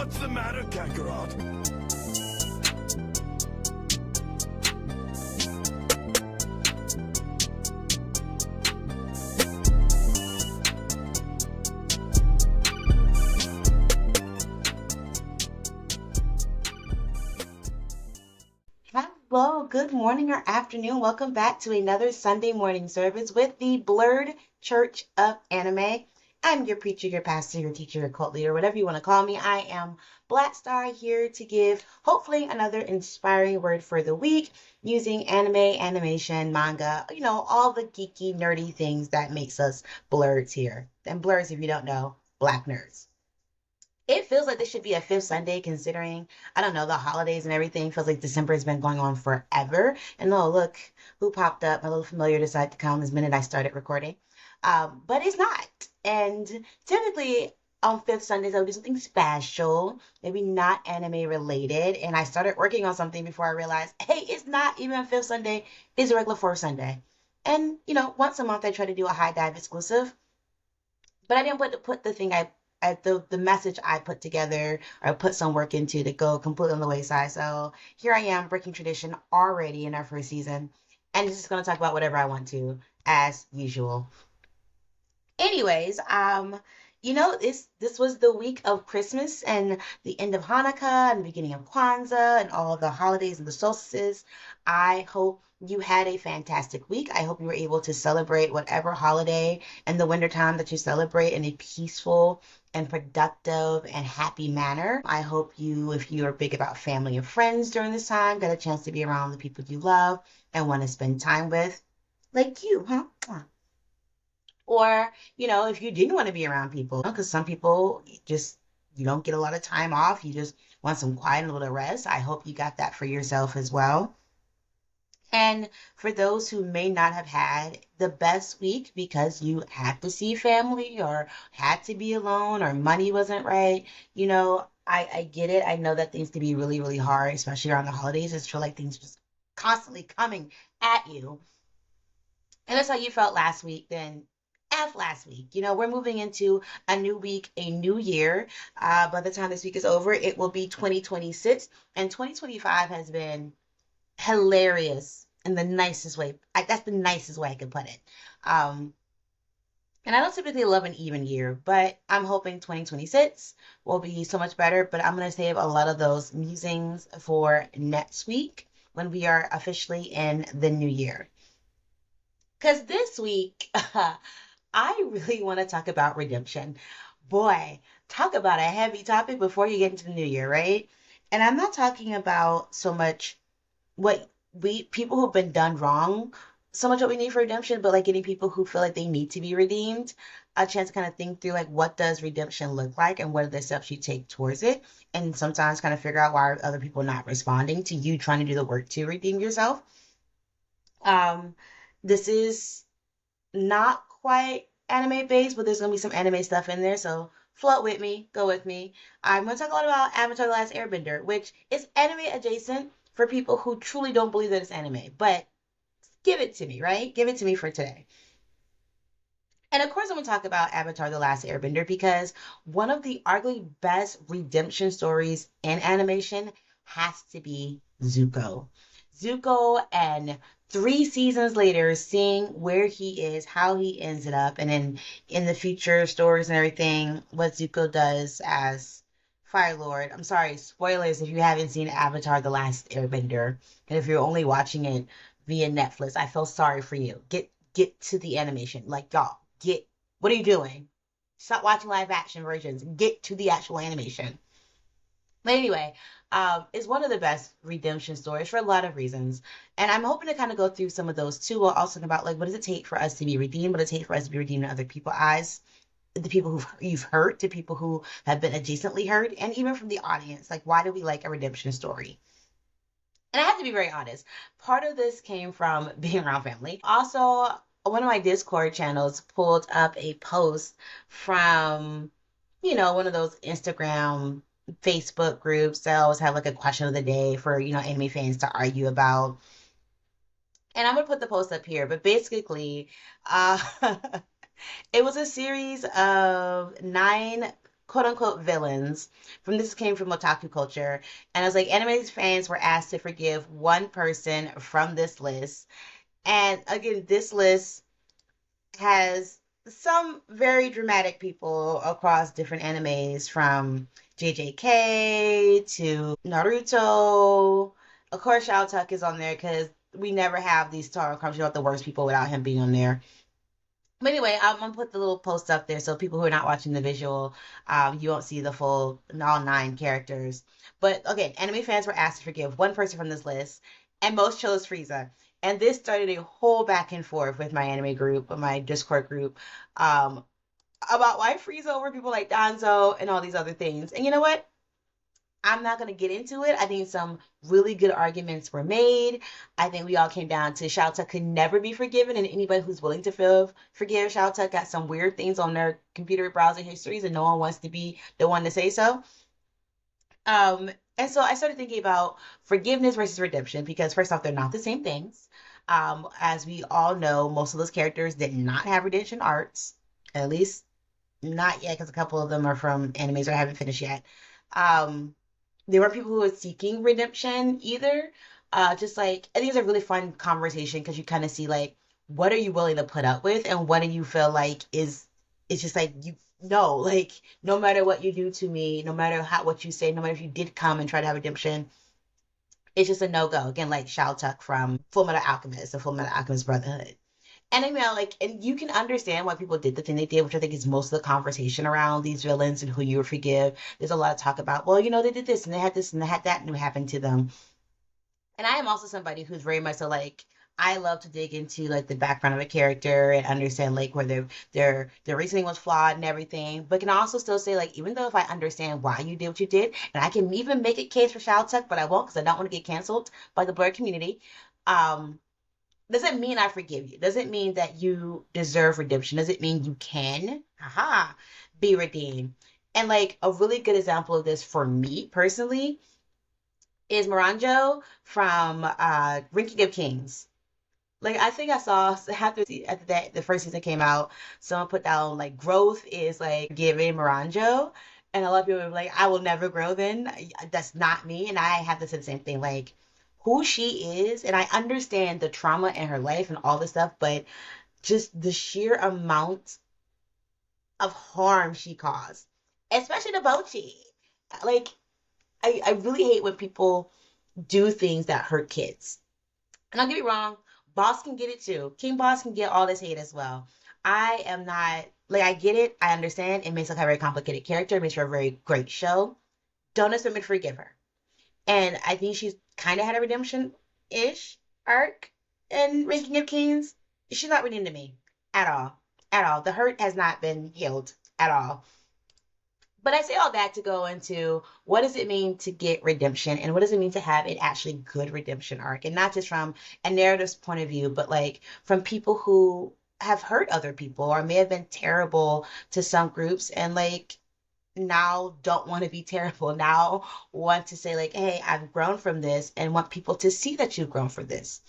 What's the matter, Kakarot? Hello, good morning or afternoon. Welcome back to another Sunday morning service with the Blerd Church of Anime. I'm your preacher, your pastor, your teacher, your cult leader, whatever you want to call me. I am Black Star here to give hopefully another inspiring word for the week using anime, animation, manga, all the geeky, nerdy things that makes us blurs here. And blurs, if you don't know, black nerds. It feels like this should be a fifth Sunday considering, I don't know, the holidays and everything. Feels like December has been going on forever. And oh, look who popped up. My little familiar decided to come this minute I started recording. But it's not. And typically on fifth Sundays, I would do something special, maybe not anime related. And I started working on something before I realized, hey, it's not even a fifth Sunday, it's a regular fourth Sunday. And, once a month I try to do a high dive exclusive. But I didn't put the thing the message I put together or put some work into to go completely on the wayside. So here I am breaking tradition already in our first season, and just going to talk about whatever I want to, as usual. Anyways, this was the week of Christmas and the end of Hanukkah and the beginning of Kwanzaa and all of the holidays and the solstices. I hope you had a fantastic week. I hope you were able to celebrate whatever holiday in the wintertime that you celebrate in a peaceful and productive and happy manner. I hope you, if you are big about family and friends during this time, got a chance to be around the people you love and want to spend time with, like you, huh? Or, if you didn't want to be around people, because some people just, you don't get a lot of time off. You just want some quiet and a little rest. I hope you got that for yourself as well. And for those who may not have had the best week because you had to see family or had to be alone or money wasn't right, I get it. I know that things can be really, really hard, especially around the holidays. I just feel like things just constantly coming at you. And that's how you felt last week, then F last week. We're moving into a new week, a new year. By the time this week is over, it will be 2026. And 2025 has been hilarious in the nicest way. That's the nicest way I can put it. And I don't typically love an even year, but I'm hoping 2026 will be so much better. But I'm going to save a lot of those musings for next week when we are officially in the new year. Because this week, I really want to talk about redemption. Boy, talk about a heavy topic before you get into the new year, right? And I'm not talking about so much what people who've been done wrong, so much what we need for redemption, but like getting people who feel like they need to be redeemed a chance to kind of think through like what does redemption look like and what are the steps you take towards it, and sometimes kind of figure out why are other people not responding to you trying to do the work to redeem yourself. This is not quite anime based, but there's gonna be some anime stuff in there, so float with me, go with me. I'm gonna talk a lot about Avatar: The Last Airbender, which is anime adjacent for people who truly don't believe that it's anime, but give it to me, right? Give it to me for today. And of course, I'm gonna talk about Avatar: The Last Airbender because one of the arguably best redemption stories in animation has to be Zuko. Zuko, and 3 seasons later, seeing where he is, how he ends it up, and then in the future stories and everything, what Zuko does as Fire Lord. I'm sorry, spoilers if you haven't seen Avatar: The Last Airbender, and if you're only watching it via Netflix, I feel sorry for you. Get to the animation, like y'all. Get What are you doing? Stop watching live action versions. Get to the actual animation. But anyway, it's one of the best redemption stories for a lot of reasons. And I'm hoping to kind of go through some of those too. We'll also talk about like what does it take for us to be redeemed? What does it take for us to be redeemed in other people's eyes? The people who you've hurt, to people who have been adjacently hurt, and even from the audience. Like, why do we like a redemption story? And I have to be very honest. Part of this came from being around family. Also, one of my Discord channels pulled up a post from, one of those Instagram, Facebook groups that always have like a question of the day for, anime fans to argue about. And I'm gonna put the post up here, but basically, uh, it was a series of 9 quote unquote villains. From this came from otaku culture, and I was like, anime fans were asked to forgive one person from this list. And again, this list has some very dramatic people across different animes, from JJK to Naruto. Of course, Shao Tuck is on there because we never have these Taro comes about the worst people without him being on there. But anyway, I'm gonna put the little post up there so people who are not watching the visual, you won't see the full all nine characters. But again, anime fans were asked to forgive one person from this list, and most chose Frieza. And this started a whole back and forth with my anime group, my Discord group, um, about why Frieza over people like Danzo and all these other things. And you know what? I'm not going to get into it. I think some really good arguments were made. I think we all came down to Shao Tuck could never be forgiven, and anybody who's willing to forgive Shao Tuck got some weird things on their computer browsing histories, and no one wants to be the one to say so. Um, and so I started thinking about forgiveness versus redemption because, first off, they're not the same things. As we all know, most of those characters did not have redemption arcs, at least not yet, because a couple of them are from animes I haven't finished yet. Um, there were people who were seeking redemption either. Just like I think it's a really fun conversation because you kind of see like what are you willing to put up with and what do you feel like is it's just like you no like no matter what you do to me, no matter how what you say, no matter if you did come and try to have redemption, it's just a no go. Again, like Shao Tuck from Full Metal Alchemist, the Full Metal Alchemist Brotherhood. And I mean, like, and you can understand why people did the thing they did, which I think is most of the conversation around these villains and who you forgive. There's a lot of talk about, well, they did this and they had this and they had that and it happened to them. And I am also somebody who's very much so like I love to dig into like the background of a character and understand like where their reasoning was flawed and everything. But can also still say like even though if I understand why you did what you did, and I can even make a case for Shao Tuck, but I won't because I don't want to get canceled by the Blerd community. Um, doesn't mean I forgive you. Doesn't mean that you deserve redemption. Doesn't mean you can, haha, be redeemed. And like a really good example of this for me personally is Moranjo from Ranking of Kings. Like I think I saw after that the first season came out, someone put down like growth is like giving Moranjo, and a lot of people were like, I will never grow. Then that's not me, and I have to say the same thing. Like who she is, and I understand the trauma in her life and all this stuff, but just the sheer amount of harm she caused, especially to Bochi. Like I really hate when people do things that hurt kids. And don't get me wrong, Boss can get it too. King Boss can get all this hate as well. I am not like I get it, I understand. It makes her a very complicated character, it makes her a very great show. Don't expect me to forgive her. And I think she's kind of had a redemption-ish arc in Ranking of Kings. She's not redeemed to me at all. At all. The hurt has not been healed at all. But I say all that to go into what does it mean to get redemption and what does it mean to have an actually good redemption arc? And not just from a narrative's point of view, but like from people who have hurt other people or may have been terrible to some groups and like now don't want to be terrible. Now want to say like, hey, I've grown from this and want people to see that you've grown from this.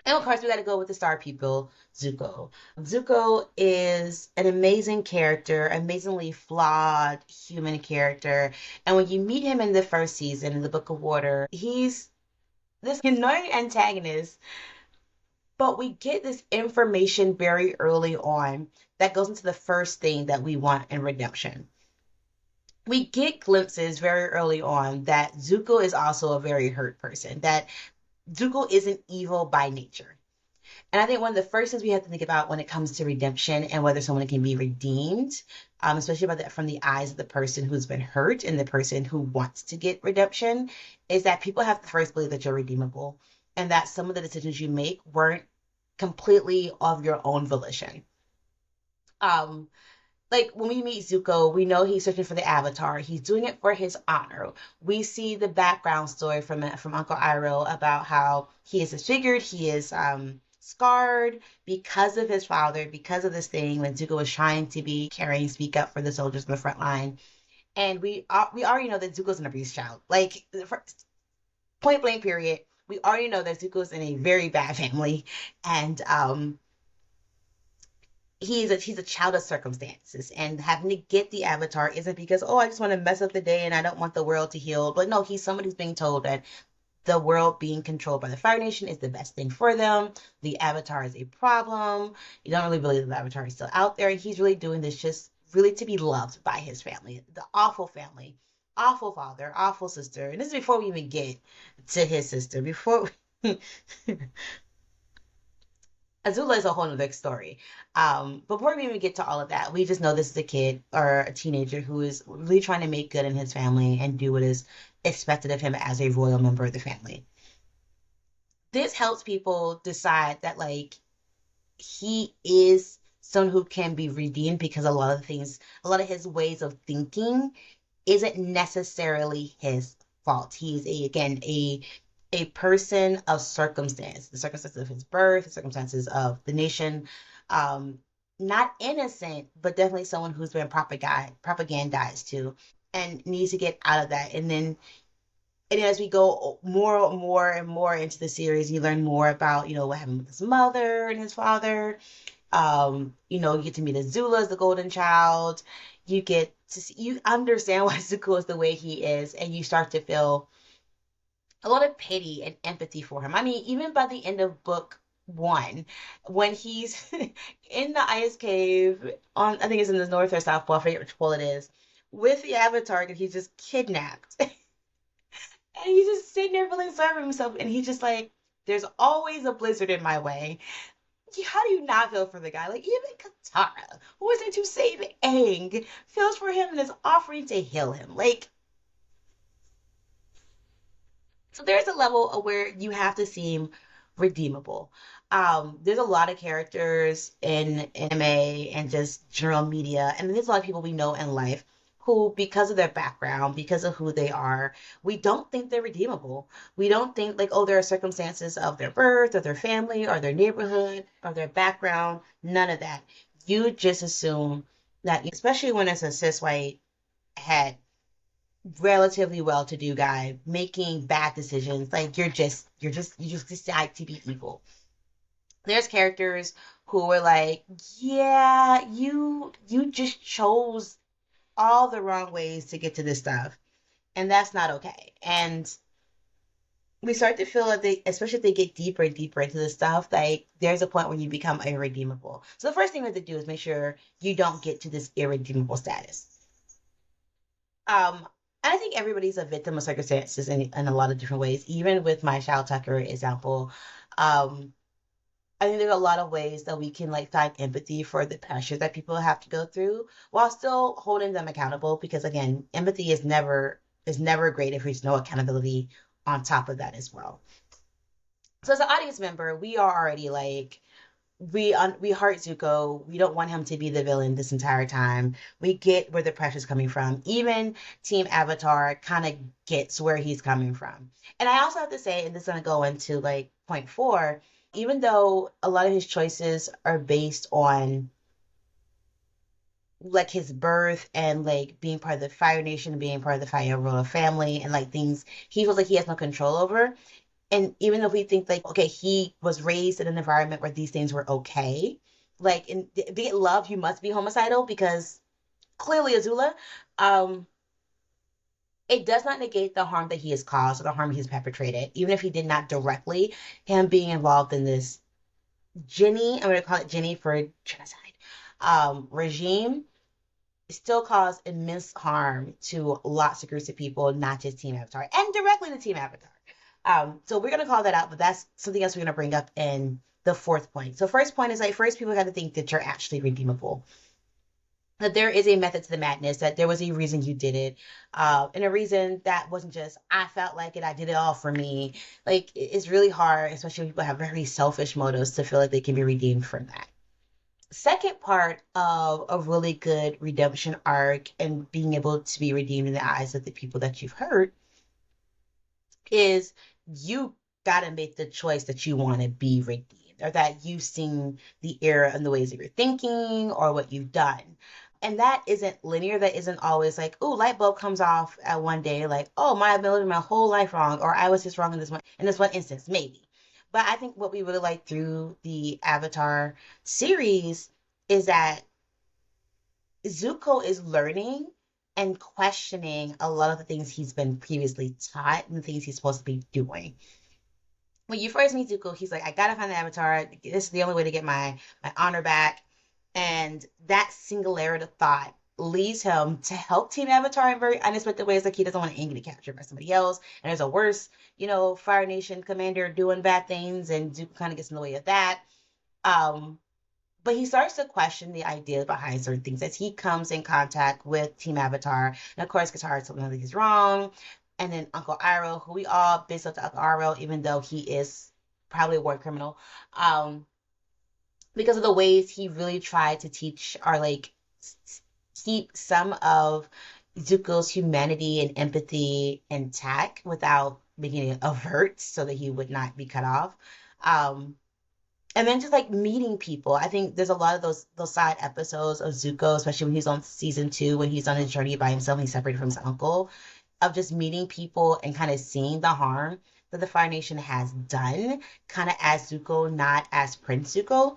And of course, we got to go with the star people, Zuko. Zuko is an amazing character, amazingly flawed human character. And when you meet him in the first season, in the Book of Water, he's this annoying antagonist, but we get this information very early on that goes into the first thing that we want in redemption. We get glimpses very early on that Zuko is also a very hurt person, that Zuko isn't evil by nature. And I think one of the first things we have to think about when it comes to redemption and whether someone can be redeemed, especially about that from the eyes of the person who's been hurt and the person who wants to get redemption, is that people have to first believe that you're redeemable and that some of the decisions you make weren't completely of your own volition. Um, like when we meet Zuko, we know he's searching for the Avatar. He's doing it for his honor. We see the background story from Uncle Iroh about how he is disfigured, he is scarred because of his father, because of this thing when Zuko was trying to be caring, speak up for the soldiers in the front line. And we already know that Zuko's an abused child. Like point blank period. We already know that Zuko's in a very bad family, and he's a child of circumstances, and having to get the avatar isn't because, oh, I just want to mess up the day and I don't want the world to heal. But no, he's somebody who's being told that the world being controlled by the Fire Nation is the best thing for them. The Avatar is a problem. You don't really believe the Avatar is still out there. He's really doing this just really to be loved by his family, the awful family, awful father, awful sister. And this is before we even get to his sister. Before Azula is a whole other story. Before we even get to all of that, we just know this is a kid or a teenager who is really trying to make good in his family and do what is expected of him as a royal member of the family. This helps people decide that like he is someone who can be redeemed because a lot of things, a lot of his ways of thinking isn't necessarily his fault. He's a person of circumstance, the circumstances of his birth, the circumstances of the nation. Um, Not innocent, but definitely someone who's been propagandized to and needs to get out of that. And as we go more and more into the series, you learn more about, what happened with his mother and his father. You get to meet Azula as the golden child. You get to see, you understand why Zuko is the way he is, and you start to feel a lot of pity and empathy for him. I mean, even by the end of book 1, when he's in the ice cave I think it's in the North or South Pole, I forget which pole it is, with the Avatar, and he's just kidnapped. And he's just sitting there feeling sorry for himself, and he's just like, there's always a blizzard in my way. How do you not feel for the guy? Like, even Katara, who was there to save Aang, feels for him and is offering to heal him. Like, so there's a level of where you have to seem redeemable. There's a lot of characters in anime and just general media, and there's a lot of people we know in life who, because of their background, because of who they are, we don't think they're redeemable. We don't think like, oh, there are circumstances of their birth or their family or their neighborhood or their background. None of that. You just assume that, especially when it's a cis white het relatively well-to-do guy making bad decisions, like you just decide to be evil. There's characters who were like, yeah, you just chose all the wrong ways to get to this stuff, and that's not okay. And we start to feel like they, especially if they get deeper and deeper into this stuff, like there's a point where you become irredeemable. So the first thing we have to do is make sure you don't get to this irredeemable status. Um, I think everybody's a victim of circumstances in a lot of different ways. Even with my Shao Tucker example, um, I think there's a lot of ways that we can like find empathy for the pressures that people have to go through while still holding them accountable. Because again, empathy is never great if there's no accountability on top of that as well. So as an audience member, we are already like we heart Zuko. We don't want him to be the villain this entire time. We get where the pressure's coming from. Even Team Avatar kind of gets where he's coming from. And I also have to say, and this is gonna go into like point 4, even though a lot of his choices are based on like his birth and like being part of the Fire Nation, being part of the Fire Royal family, and like things he feels like he has no control over. And even if we think like, okay, he was raised in an environment where these things were okay, like in to get love, you must be homicidal because clearly Azula, um, it does not negate the harm that he has caused or the harm he's perpetrated, even if he did not directly. Him being involved in this Jenny, I'm gonna call it Jenny for genocide, regime still caused immense harm to lots of groups of people, not just Team Avatar, and directly to Team Avatar. So we're gonna call that out, but that's something else we're gonna bring up in the fourth point. So first point is like first people got to think that you're actually redeemable. That there is a method to the madness, that there was a reason you did it, and a reason that wasn't just I felt like it, I did it all for me. Like it's really hard, especially when people have very selfish motives, to feel like they can be redeemed from that. Second part of a really good redemption arc and being able to be redeemed in the eyes of the people that you've hurt is you got to make the choice that you want to be redeemed, or that you've seen the error in the ways that you're thinking or what you've done. And that isn't linear. That isn't always like, oh, light bulb comes off at one day, like, oh, I've been living my whole life wrong, or I was just wrong in this one instance, maybe. But I think what we really like through the Avatar series is that Zuko is learning and questioning a lot of the things he's been previously taught and the things he's supposed to be doing. When you first meet Zuko, he's like, I gotta find the Avatar. This is the only way to get my honor back. And that singularity thought leads him to help Team Avatar in very unexpected ways. Like he doesn't want Aang to be captured by somebody else. And there's a worse, Fire Nation commander doing bad things, and Zuko kind of gets in the way of that. Um, but he starts to question the ideas behind certain things as he comes in contact with Team Avatar. And of course, Katara tells him that he's wrong. And then Uncle Iroh, who we all big up to Uncle Iroh, even though he is probably a war criminal, because of the ways he really tried to teach or like keep some of Zuko's humanity and empathy intact without making it avert so that he would not be cut off. Um, and then just like meeting people. I think there's a lot of those side episodes of Zuko, especially when he's on season 2, when he's on his journey by himself and he's separated from his uncle, of just meeting people and kind of seeing the harm that the Fire Nation has done, kind of as Zuko, not as Prince Zuko.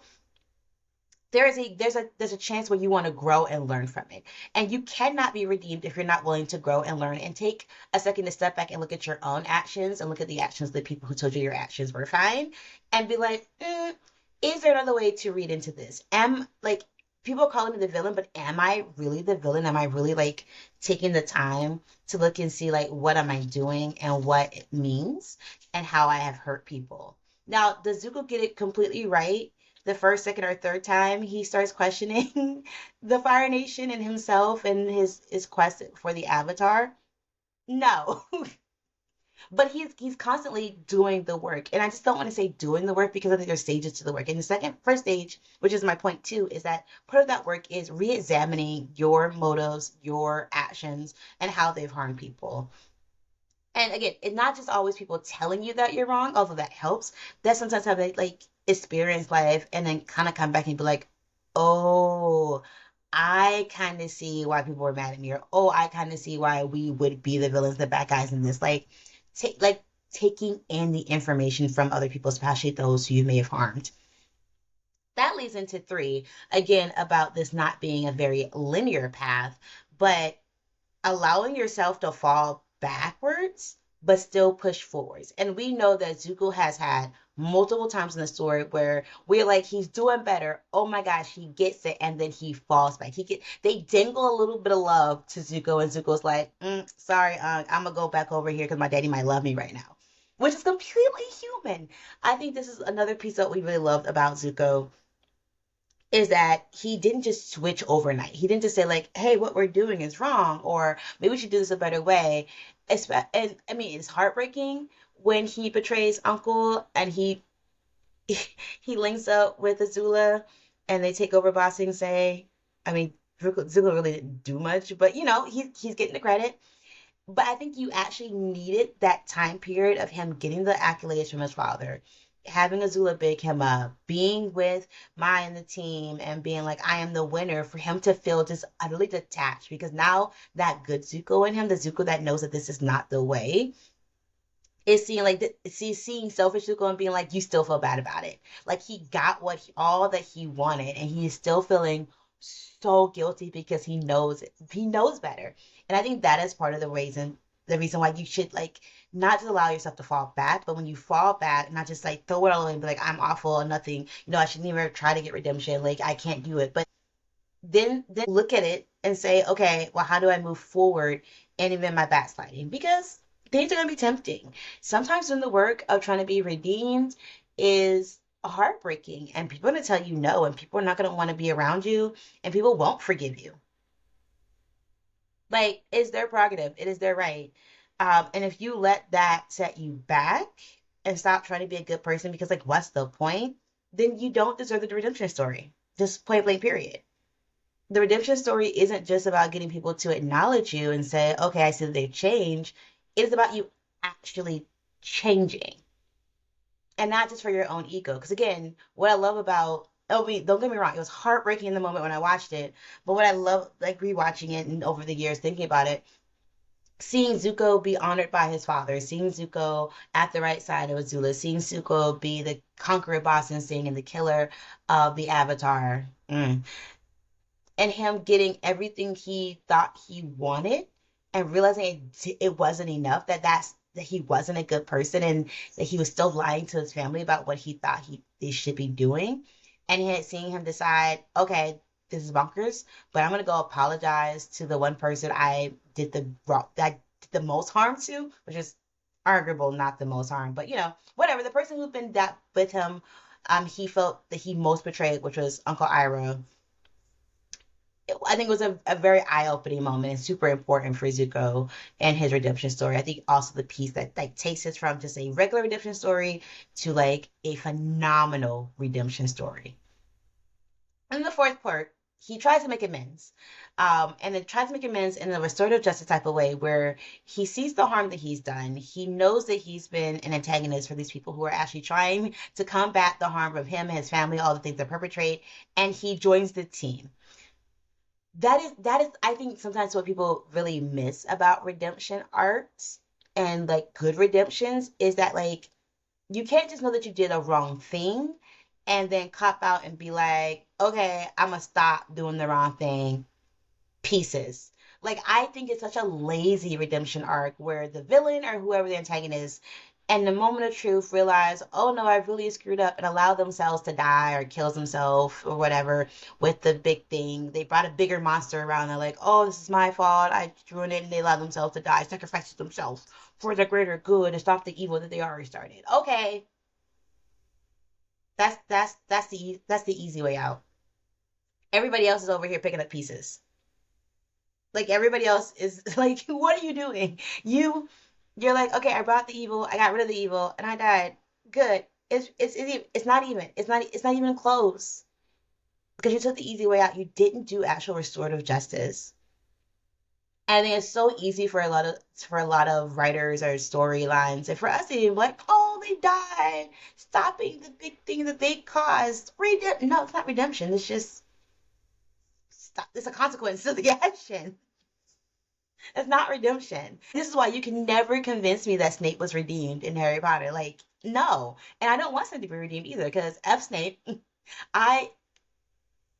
There's a chance where you want to grow and learn from it. And you cannot be redeemed if you're not willing to grow and learn and take a second to step back and look at your own actions and look at the actions of the people who told you your actions were fine and be like, is there another way to read into this? Am like people are calling me the villain, but am I really the villain? Am I really like taking the time to look and see like what am I doing and what it means and how I have hurt people? Now, does Zuko get it completely right the first, second, or third time he starts questioning the Fire Nation and himself and his quest for the Avatar? No. But he's constantly doing the work. And I just don't want to say doing the work because I think there's stages to the work. And the first stage, which is my point too, is that part of that work is re-examining your motives, your actions, and how they've harmed people. And again, it's not just always people telling you that you're wrong, although that helps. That sometimes have they like experience life and then kind of come back and be like, oh, I kind of see why people were mad at me, or oh, I kind of see why we would be the villains, the bad guys in this. Like taking in the information from other people, especially those who you may have harmed. That leads into 3, again, about this not being a very linear path, but allowing yourself to fall backwards but still push forwards. And we know that Zuko has had multiple times in the story where we're like, he's doing better. Oh my gosh, he gets it, and then he falls back. They dangle a little bit of love to Zuko, and Zuko's like, sorry, I'm gonna go back over here because my daddy might love me right now, which is completely human. I think this is another piece that we really loved about Zuko is that he didn't just switch overnight. He didn't just say like, "Hey, what we're doing is wrong," or maybe we should do this a better way. And I mean, it's heartbreaking when he betrays Uncle and he he links up with Azula and they take over Bossing Say. I mean, Zuko really didn't do much, but he's getting the credit. But I think you actually needed that time period of him getting the accolades from his father, having Azula big him up, being with Mai and the team, and being like, I am the winner, for him to feel just utterly detached. Because now that good Zuko in him, the Zuko that knows that this is not the way, is seeing selfish Zuko and being like, you still feel bad about it. Like he got all that he wanted, and he is still feeling so guilty because he knows it. He knows better. And I think that is part of the reason why you should like not just allow yourself to fall back, but when you fall back, not just like throw it all away and be like, I'm awful and nothing, I should never try to get redemption, like I can't do it. But then look at it and say, okay, well, how do I move forward and even my backsliding? Because things are gonna be tempting. Sometimes doing the work of trying to be redeemed is heartbreaking, and people are gonna tell you no, and people are not gonna want to be around you, and people won't forgive you. Like, it's their prerogative. It is their right. And if you let that set you back and stop trying to be a good person because, like, what's the point? Then you don't deserve the redemption story. Just point blank, period. The redemption story isn't just about getting people to acknowledge you and say, okay, I see that they've changed. It is about you actually changing, and not just for your own ego. Because, again, what I love about I mean, don't get me wrong, it was heartbreaking in the moment when I watched it. But what I love, like rewatching it and over the years thinking about it, seeing Zuko be honored by his father, seeing Zuko at the right side of Azula, seeing Zuko be the conqueror boss and Sing and the killer of the Avatar, and him getting everything he thought he wanted and realizing it wasn't enough, that he wasn't a good person and that he was still lying to his family about what he thought they should be doing. And yet seeing him decide, okay, this is bonkers, but I'm gonna go apologize to the one person I did that did the most harm to, which is arguable, not the most harm, but whatever. The person who'd been that with him, he felt that he most betrayed, which was Uncle Ira. I think it was a very eye-opening moment and super important for Zuko and his redemption story. I think also the piece that like takes us from just a regular redemption story to like a phenomenal redemption story. And the fourth part, he tries to make amends. And then tries to make amends in a restorative justice type of way where he sees the harm that he's done. He knows that he's been an antagonist for these people who are actually trying to combat the harm of him and his family, all the things they perpetrate, and he joins the team. That is I think sometimes what people really miss about redemption arcs and like good redemptions is that like you can't just know that you did a wrong thing and then cop out and be like, okay, I'm gonna stop doing the wrong thing. Pieces. Like I think it's such a lazy redemption arc where the villain or whoever the antagonist and the moment of truth realize, oh no, I really screwed up and allow themselves to die or kills themselves or whatever with the big thing. They brought a bigger monster around. They're like, oh, this is my fault. I ruined it. And they allow themselves to die, sacrifice themselves for the greater good and stop the evil that they already started. Okay, that's the easy way out. Everybody else is over here picking up pieces. Like everybody else is like, what are you doing? You're like, okay, I brought the evil, I got rid of the evil, and I died. Good. It's not even. It's not even close because you took the easy way out. You didn't do actual restorative justice. And it's so easy for a lot of writers or storylines, and for us to be like, oh, they died, stopping the big thing that they caused. No, it's not redemption. It's just stop. It's a consequence of the action. It's not redemption. This is why you can never convince me that Snape was redeemed in Harry Potter. Like, no. And I don't want Snape to be redeemed either, because F Snape, I,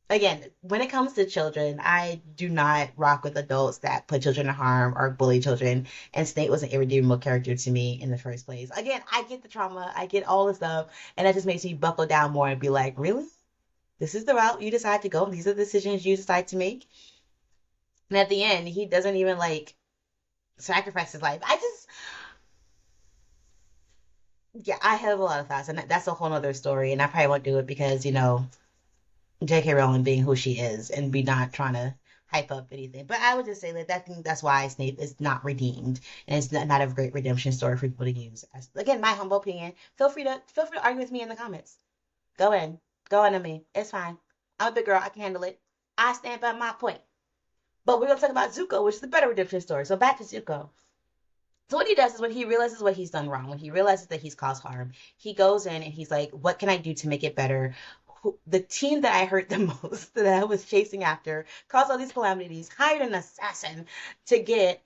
again, when it comes to children, I do not rock with adults that put children in harm or bully children. And Snape was an irredeemable character to me in the first place. Again, I get the trauma, I get all the stuff, and that just makes me buckle down more and be like, really? This is the route you decide to go? These are the decisions you decide to make? And at the end, he doesn't even like sacrifice his life. Yeah, I have a lot of thoughts, and that's a whole other story. And I probably won't do it because J.K. Rowling being who she is, and be not trying to hype up anything. But I would just say that that's why Snape is not redeemed, and it's not a great redemption story for people to use. Again, my humble opinion. Feel free to argue with me in the comments. Go in, go in on me. It's fine. I'm a big girl. I can handle it. I stand by my point. But we're gonna talk about Zuko, which is the better redemption story. So back to Zuko. So what he does is when he realizes what he's done wrong, when he realizes that he's caused harm, he goes in and he's like, what can I do to make it better? The team that I hurt the most, that I was chasing after, caused all these calamities, hired an assassin to get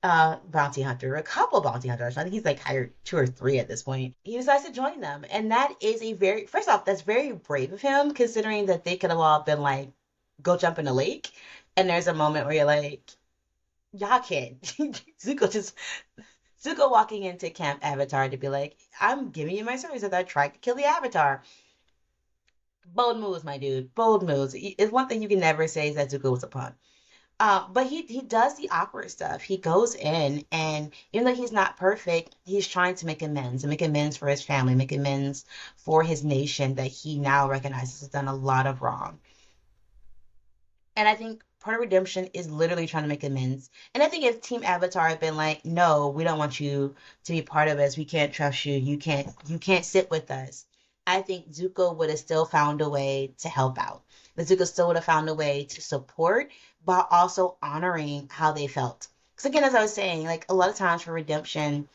bounty hunter, a couple bounty hunters. I think he's like hired two or three at this point. He decides to join them. And that is first off, that's very brave of him, considering that they could have all been like, go jump in a lake. And there's a moment where you're like, y'all can't. Zuko walking into Camp Avatar to be like, I'm giving you my services. I tried to kill the Avatar. Bold moves, my dude. Bold moves. It's one thing you can never say is that Zuko was a punk. But he does the awkward stuff. He goes in, and even though he's not perfect, he's trying to make amends for his family, make amends for his nation that he now recognizes has done a lot of wrong. And I think part of redemption is literally trying to make amends. And I think if Team Avatar had been like, no, we don't want you to be part of us. We can't trust you. You can't sit with us. I think Zuko would have still found a way to help out. The Zuko still would have found a way to support, but also honoring how they felt. Because again, as I was saying, like a lot of times for redemption,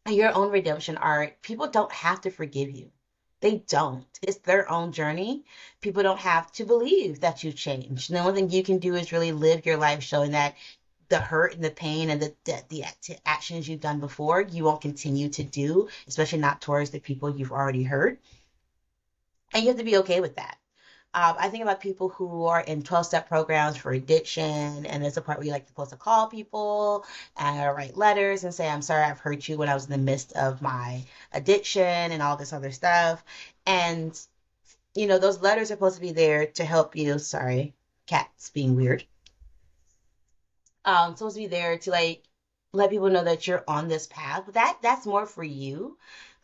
your own redemption arc, people don't have to forgive you. They don't. It's their own journey. People don't have to believe that you've changed. The only thing you can do is really live your life showing that the hurt and the pain and the actions you've done before, you won't continue to do, especially not towards the people you've already hurt. And you have to be okay with that. I think about people who are in 12-step programs for addiction, and there's a part where you like supposed to call people and write letters and say, I'm sorry I've hurt you when I was in the midst of my addiction and all this other stuff. And, those letters are supposed to be there to help you. Sorry, cat's being weird. Supposed to be there to like let people know that you're on this path. But that's more for you.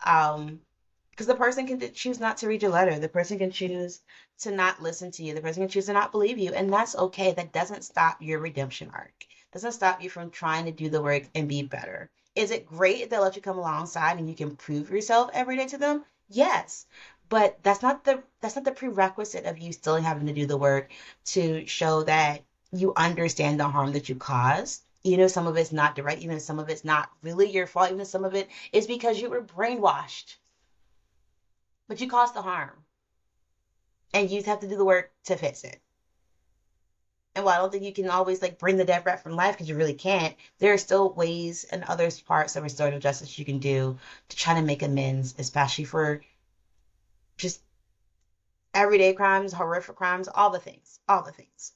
Um, because the person can choose not to read your letter. The person can choose to not listen to you. The person can choose to not believe you. And that's okay. That doesn't stop your redemption arc. Doesn't stop you from trying to do the work and be better. Is it great if they let you come alongside and you can prove yourself every day to them? Yes. But that's not the prerequisite of you still having to do the work to show that you understand the harm that you caused. Some of it's not direct, even if some of it's not really your fault, even if some of it is because you were brainwashed, but you caused the harm and you have to do the work to fix it. And while I don't think you can always like bring the dead rat from life because you really can't, there are still ways and other parts of restorative justice you can do to try to make amends, especially for just everyday crimes, horrific crimes, all the things, all the things.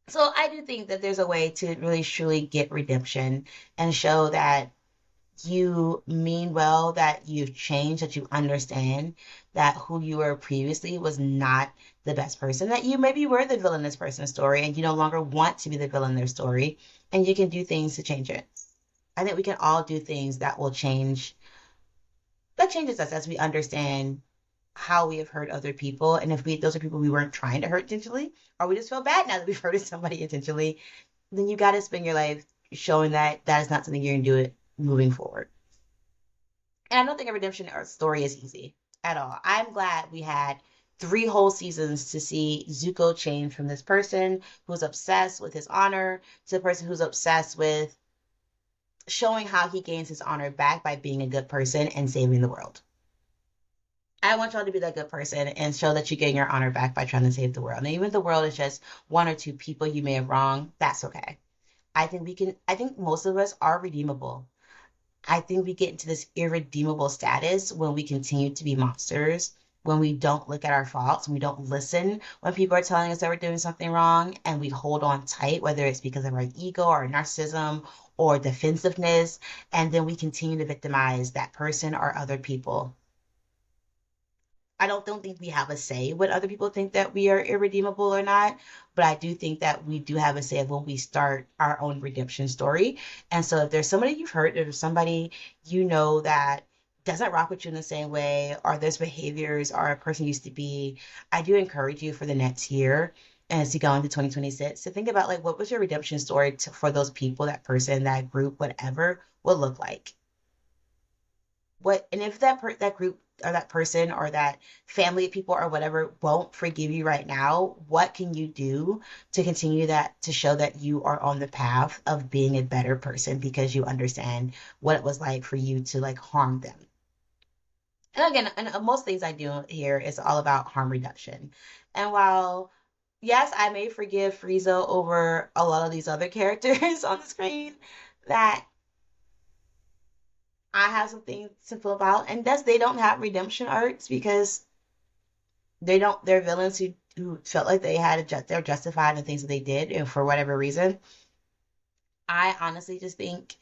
So I do think that there's a way to really truly get redemption and show that you mean well, that you've changed, that you understand that who you were previously was not the best person, that you maybe were the villain in this person's story and you no longer want to be the villain in their story, and you can do things to change it. I think we can all do things that will change, that changes us as we understand how we have hurt other people. And if those are people we weren't trying to hurt intentionally, or we just feel bad now that we've hurted somebody intentionally, then you got to spend your life showing that that is not something you're going to do it moving forward. And I don't think a redemption or story is easy at all. I'm glad we had 3 whole seasons to see Zuko change from this person who's obsessed with his honor to the person who's obsessed with showing how he gains his honor back by being a good person and saving the world. I want y'all to be that good person and show that you're getting your honor back by trying to save the world. And even if the world is just 1 or 2 people you may have wronged, that's okay. I think most of us are redeemable. I think we get into this irredeemable status when we continue to be monsters, when we don't look at our faults, when we don't listen, when people are telling us that we're doing something wrong, and we hold on tight, whether it's because of our ego or narcissism or defensiveness, and then we continue to victimize that person or other people. I don't think we have a say what other people think that we are irredeemable or not, but I do think that we do have a say of when we start our own redemption story. And so if there's somebody you've hurt, if there's somebody that doesn't rock with you in the same way, or there's behaviors or a person used to be, I do encourage you for the next year as you go into 2026 to think about like what was your redemption story for those people, that person, that group, whatever will look like. And if that group or that person or that family of people or whatever won't forgive you right now, what can you do to continue that, to show that you are on the path of being a better person because you understand what it was like for you to like harm them? And again, and most things I do here is all about harm reduction. And while yes, I may forgive Frieza over a lot of these other characters on the screen that I have something to feel about. And that's, they don't have redemption arcs because they're villains who felt like they're justified in the things that they did and for whatever reason. I honestly just think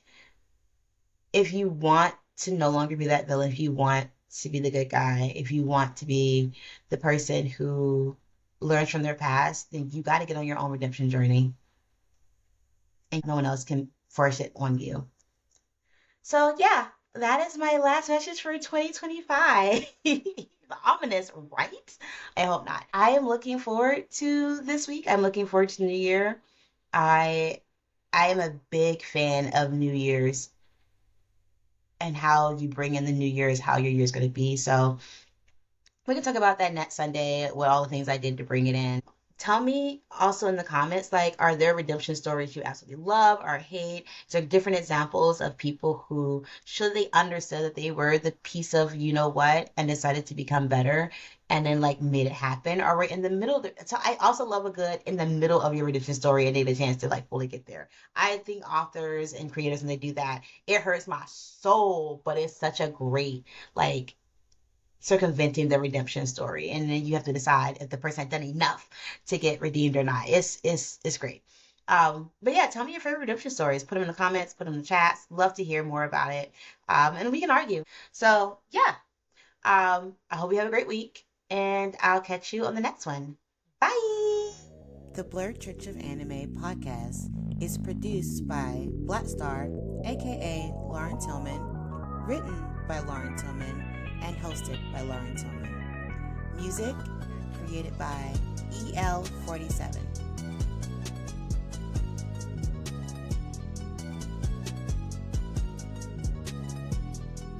if you want to no longer be that villain, if you want to be the good guy, if you want to be the person who learns from their past, then you got to get on your own redemption journey and no one else can force it on you. So yeah, that is my last message for 2025. Ominous, right? I hope not. I am looking forward to this week. I'm looking forward to New Year. I I am a big fan of New Year's and how you bring in the New Year's, how your year's going to be. So we can talk about that next Sunday, what all the things I did to bring it in. Tell me also in the comments, like, are there redemption stories you absolutely love or hate? Is there different examples of people who should they understood that they were the piece of you know what and decided to become better? and then like made it happen, or we're in the middle of so I also love a good in the middle of your redemption story and they get a chance to like fully get there. I think authors and creators, when they do that, it hurts my soul, but it's such a great like circumventing the redemption story, and then you have to decide if the person had done enough to get redeemed or not. It's great. But yeah, tell me your favorite redemption stories. Put them in the comments, put them in the chats. Love to hear more about it. And we can argue. So yeah, I hope you have a great week, and I'll catch you on the next one. Bye. The Blerd Church of Anime podcast is produced by Black Star, aka Lauren Tillman, written by Lauren Tillman, and hosted by Lauren Tillman. Music created by EL47.